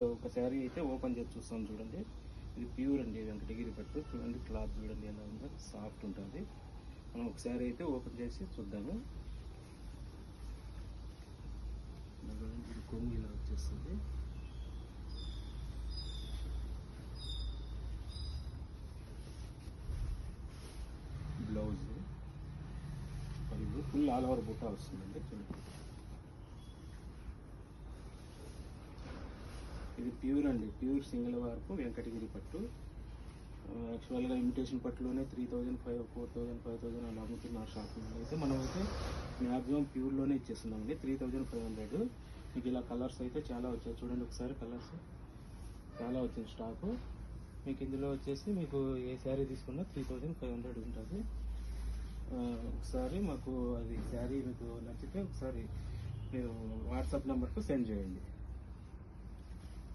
ఒక శారీ అయితే ఓపెన్ చేసి చూస్తాం చూడండి. ఇది ప్యూర్ అండి, వెంకటగిరి పట్టు. చూడండి క్లాత్ చూడండి ఎలా ఉందో, సాఫ్ట్ ఉంటుంది. మనం ఒక శారీ అయితే ఓపెన్ చేసి చూద్దాము. ఇది కొంగు ఇలా వచ్చేస్తుంది. బ్లౌజ్ ఫుల్ ఆల్ ఓవర్ బుట్ట వస్తుందండి. చూడండి, ఇది ప్యూర్ అండి, ప్యూర్ సింగిల్ వార్పు వెంకటగిరి పట్టు. యాక్చువల్గా ఇమిటేషన్ పట్టులోనే 3000, 4000, 5000 అలా అమ్ముతున్నారు షాపింగ్. అయితే మనం అయితే మ్యాక్సిమం ప్యూర్లోనే ఇచ్చేస్తున్నామండి 3500. మీకు ఇలా కలర్స్ అయితే చాలా వచ్చాయి. చూడండి ఒకసారి, కలర్స్ చాలా వచ్చింది స్టాకు. మీకు ఇందులో వచ్చేసి మీకు ఏ శారీ తీసుకున్నా 3500 ఉంటుంది. ఒకసారి మాకు అది శారీ మీకు నచ్చితే ఒకసారి మీరు వాట్సాప్ నెంబర్కు సెండ్ చేయండి.